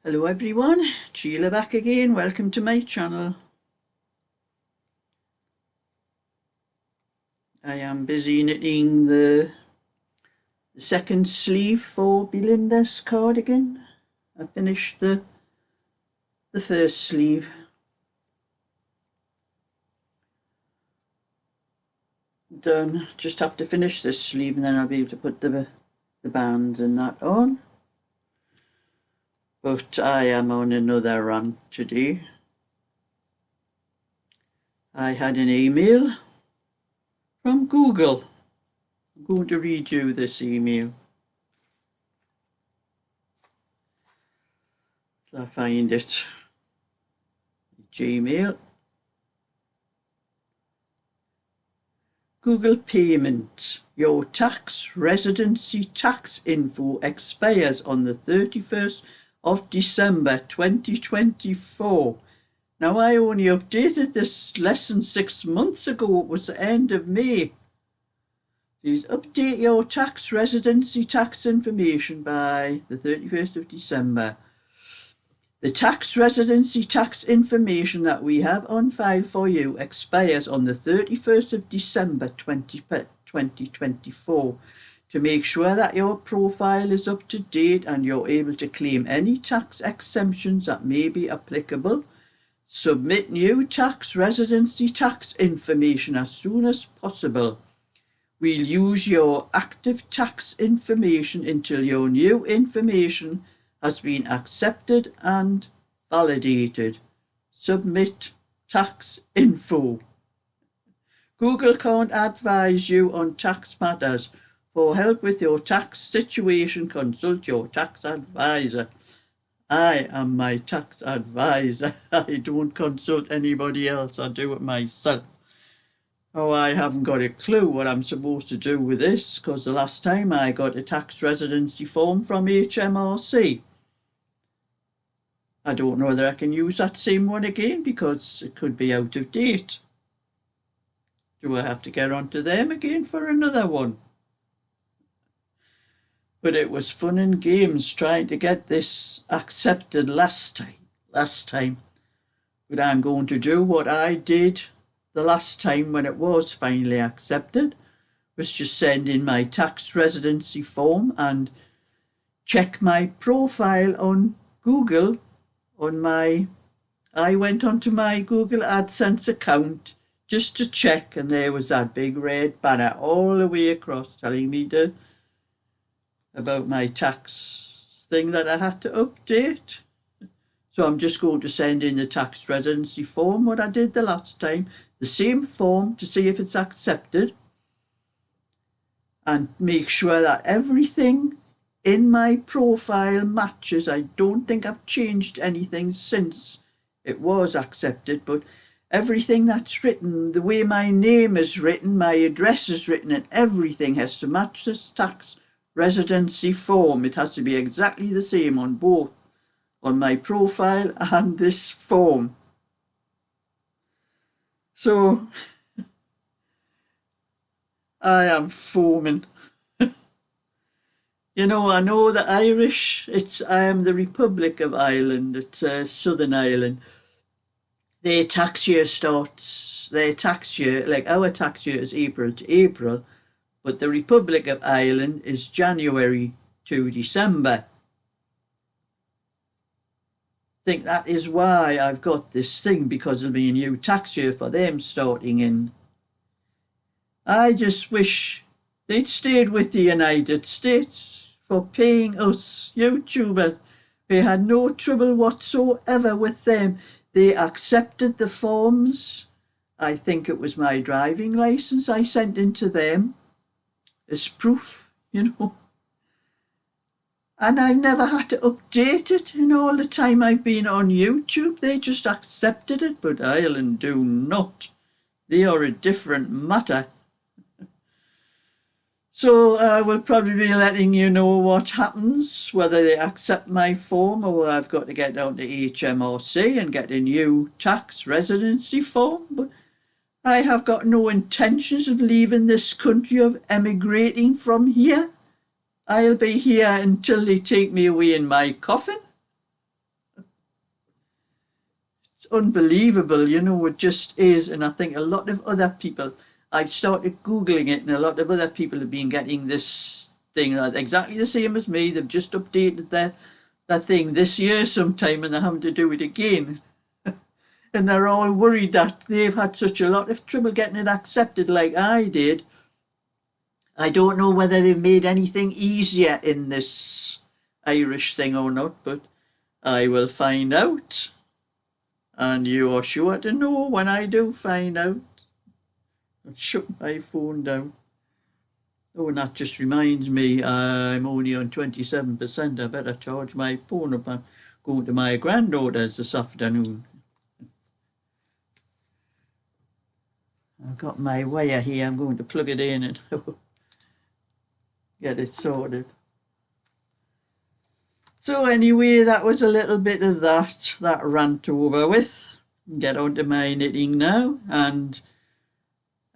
Hello everyone, Sheila back again. Welcome to my channel. I am busy knitting the second sleeve for Belinda's cardigan. I finished the first sleeve. Done. Just have to finish this sleeve and then I'll be able to put the bands and that on. But I am on another rant today. I had an email from Google. I'm going to read you this email. I find it. Gmail. Google Payments. Your tax residency tax info expires on the 31st of December 2024. Now I only updated this less than 6 months ago. It was the end of May. Please update your tax residency tax information by the 31st of December. The tax residency tax information that we have on file for you expires on the 31st of December 2024. To make sure that your profile is up to date and you're able to claim any tax exemptions that may be applicable, submit new tax residency tax information as soon as possible. We'll use your active tax information until your new information has been accepted and validated. Submit tax info. Google can't advise you on tax matters. For help with your tax situation, consult your tax advisor. I am my tax advisor. I don't consult anybody else. I do it myself. Oh, I haven't got a clue what I'm supposed to do with this, because the last time I got a tax residency form from HMRC. I don't know whether I can use that same one again because it could be out of date. Do I have to get onto them again for another one? But it was fun and games trying to get this accepted last time. But I'm going to do what I did the last time when it was finally accepted, was just send in my tax residency form and check my profile on Google. I went onto my Google AdSense account just to check, and there was that big red banner all the way across telling me about my tax thing that I had to update. So I'm just going to send in the tax residency form, what I did the last time, the same form, to see if it's accepted, and make sure that everything in my profile matches. I don't think I've changed anything since it was accepted, but everything that's written, the way my name is written, my address is written, and everything has to match this tax residency form. It has to be exactly the same on both, on my profile and this form. So I am foaming. You know, I know the Irish, I am the Republic of Ireland, it's Southern Ireland. Their tax year starts, like our tax year is April to April, but the Republic of Ireland is January to December. I think that is why I've got this thing, because it'll be a new tax year for them starting in. I just wish they'd stayed with the United States for paying us YouTubers. We had no trouble whatsoever with them. They accepted the forms. I think it was my driving license I sent into them as proof, you know. And I've never had to update it in all the time I've been on YouTube. They just accepted it, but Ireland do not. They are a different matter. So I will probably be letting you know what happens, whether they accept my form or I've got to get down to HMRC and get a new tax residency form. But I have got no intentions of leaving this country, of emigrating from here. I'll be here until they take me away in my coffin. It's unbelievable, you know, it just is. And I think a lot of other people, I started Googling it, and a lot of other people have been getting this thing exactly the same as me. They've just updated their thing this year sometime, and they're having to do it again. And they're all worried that they've had such a lot of trouble getting it accepted like I did. I don't know whether they've made anything easier in this Irish thing or not, but I will find out. And you are sure to know when I do find out. I'll shut my phone down. Oh, and that just reminds me, I'm only on 27%. I better charge my phone up. I'm going to my granddaughter's this afternoon. I've got my wire here. I'm going to plug it in and get it sorted. So anyway, that was a little bit of that rant over with. Get on to my knitting now, and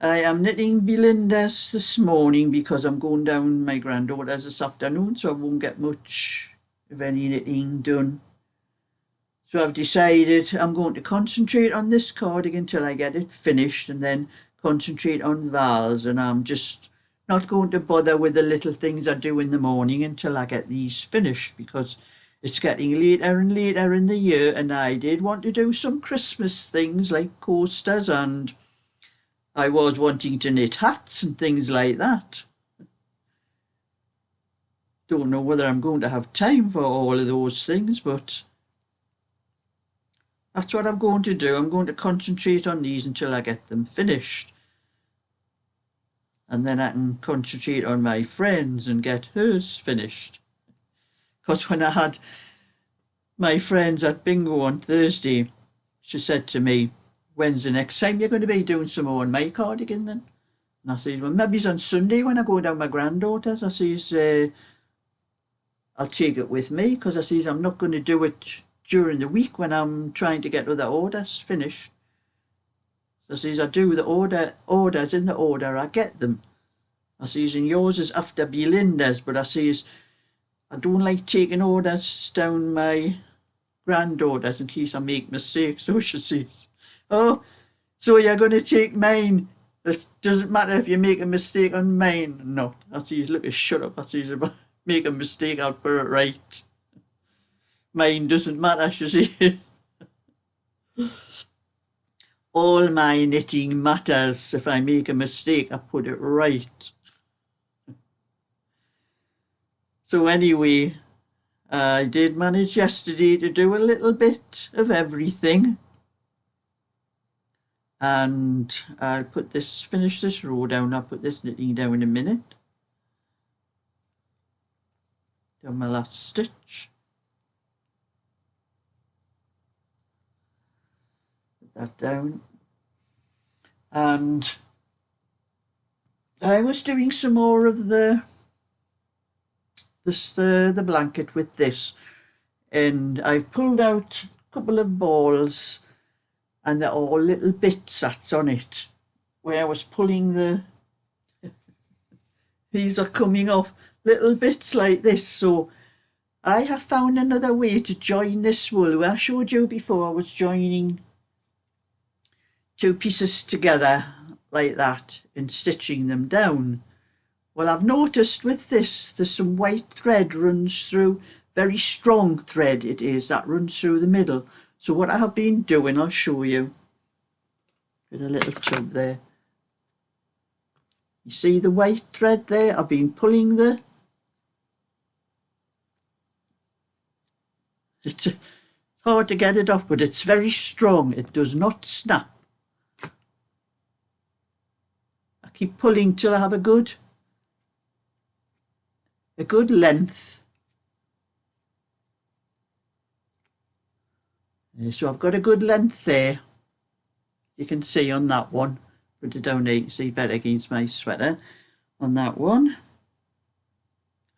I am knitting Belinda's this morning because I'm going down my granddaughter's this afternoon, so I won't get much of any knitting done. So I've decided I'm going to concentrate on this cardigan till I get it finished, and then concentrate on Val's, and I'm just not going to bother with the little things I do in the morning until I get these finished, because it's getting later and later in the year, and I did want to do some Christmas things like coasters, and I was wanting to knit hats and things like that. Don't know whether I'm going to have time for all of those things, but that's what I'm going to do. I'm going to concentrate on these until I get them finished. And then I can concentrate on my friends and get hers finished. Because when I had my friends at bingo on Thursday, she said to me, when's the next time you're going to be doing some more on my cardigan then? And I said, well, maybe it's on Sunday when I go down my granddaughter's. I says, I'll take it with me, because I says I'm not going to do it during the week when I'm trying to get other orders finished. So I says, I do the orders in the order I get them. I says, and yours is after Belinda's, but I says, I don't like taking orders down my granddaughter's in case I make mistakes. So she says, oh, so you're going to take mine. It doesn't matter if you make a mistake on mine. No. I says, look, shut up. I says, if I make a mistake, I'll put it right. Mine doesn't matter, she says. All my knitting matters. If I make a mistake, I put it right. So anyway, I did manage yesterday to do a little bit of everything. And I'll finish this row down. I'll put this knitting down in a minute. Down my last stitch. Put that down. And I was doing some more of the blanket with this, and I've pulled out a couple of balls, and they're all little bits that's on it. Where I was pulling these are coming off little bits like this. So I have found another way to join this wool. Where I showed you before, I was joining two pieces together like that and stitching them down. Well, I've noticed with this, there's some white thread runs through, very strong thread it is, that runs through the middle. So what I have been doing, I'll show you. Put a little tub there. You see the white thread there? I've been pulling it's hard to get it off, but it's very strong. It does not snap. I keep pulling till I have a good length. So I've got a good length there. You can see on that one. Put it down there, you can see better against my sweater on that one.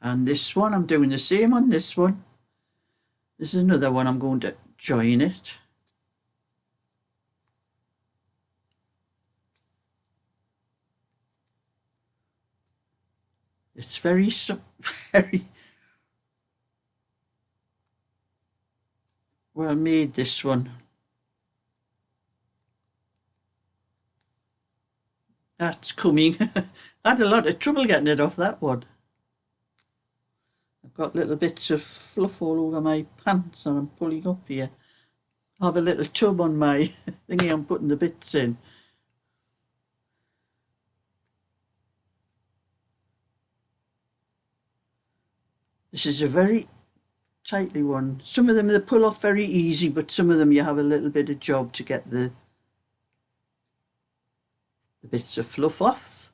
And this one, I'm doing the same on this one. This is another one, I'm going to join it. It's very well made, this one. That's coming. I had a lot of trouble getting it off that one. I've got little bits of fluff all over my pants and I'm pulling up here. I have a little tub on my thingy I'm putting the bits in. This is a very tightly one. Some of them they pull off very easy, but some of them you have a little bit of job to get the bits of fluff off.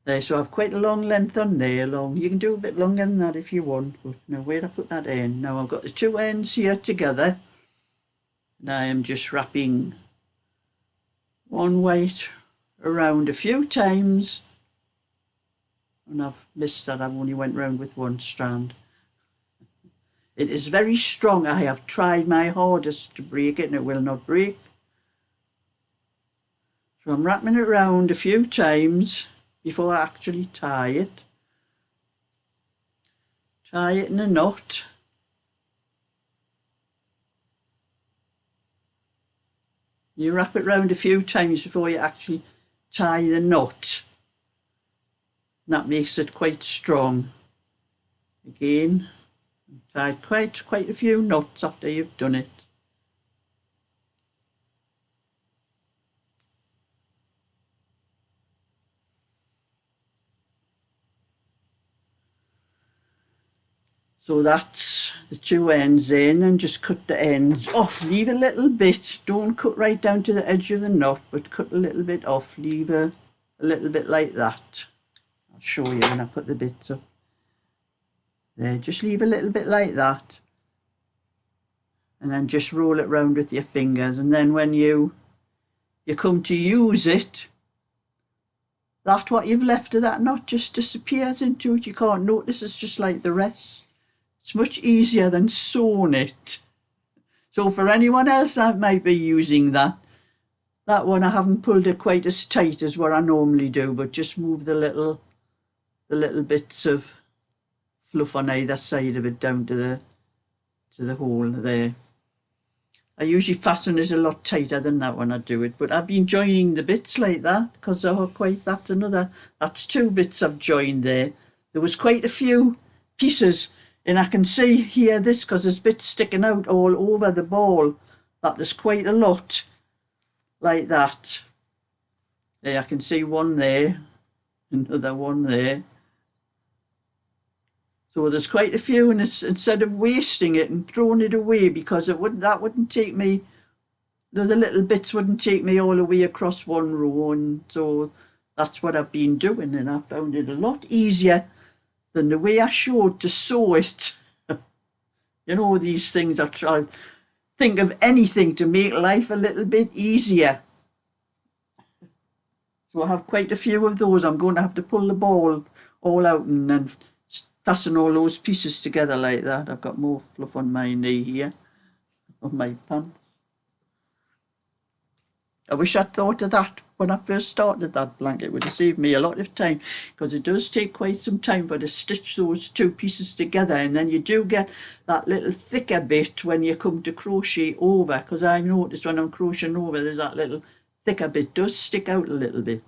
There, so I've quite a long length on there. You can do a bit longer than that if you want, but now where I put that in? Now I've got the two ends here together, and I am just wrapping one weight around a few times. And I've missed that, I've only went round with one strand. It is very strong. I have tried my hardest to break it and it will not break. So I'm wrapping it around a few times before I actually tie it. Tie it in a knot. You wrap it round a few times before you actually tie the knot. And that makes it quite strong. Again, tied quite a few knots after you've done it. So that's the two ends in, and just cut the ends off. Leave a little bit. Don't cut right down to the edge of the knot, but cut a little bit off. Leave a little bit like that. I'll show you when I put the bits up. There, just leave a little bit like that. And then just roll it round with your fingers. And then when you come to use it, that what you've left of that knot just disappears into it. You can't notice, it's just like the rest. It's much easier than sewing it. So for anyone else that might be using that one I haven't pulled it quite as tight as what I normally do, but just move the little bits of fluff on either side of it down to the hole there. I usually fasten it a lot tighter than that when I do it, but I've been joining the bits like that because that's two bits I've joined there. There was quite a few pieces, and I can see here this because there's bits sticking out all over the ball, that there's quite a lot like that. There, I can see one there, another one there. So there's quite a few, and instead of wasting it and throwing it away, because that wouldn't take me, the little bits wouldn't take me all the way across one row, and so that's what I've been doing, and I found it a lot easier than the way I showed to sew it. You know, these things I try think of anything to make life a little bit easier. So I have quite a few of those. I'm going to have to pull the ball all out and then fasten all those pieces together like that. I've got more fluff on my knee here, on my pants. I wish I'd thought of that when I first started that blanket. It would have saved me a lot of time, because it does take quite some time to stitch those two pieces together, and then you do get that little thicker bit when you come to crochet over, because I've noticed when I'm crocheting over there's that little thicker bit does stick out a little bit.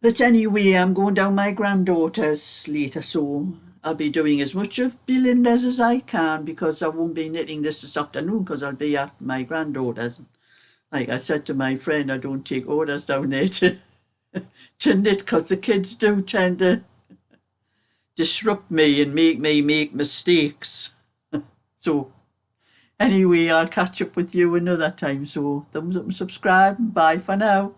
But anyway, I'm going down my granddaughter's later, so I'll be doing as much of Belinda's as I can, because I won't be knitting this afternoon because I'll be at my granddaughter's. Like I said to my friend, I don't take orders down there to knit, because the kids do tend to disrupt me and make me make mistakes. So anyway, I'll catch up with you another time. So thumbs up and subscribe. Bye for now.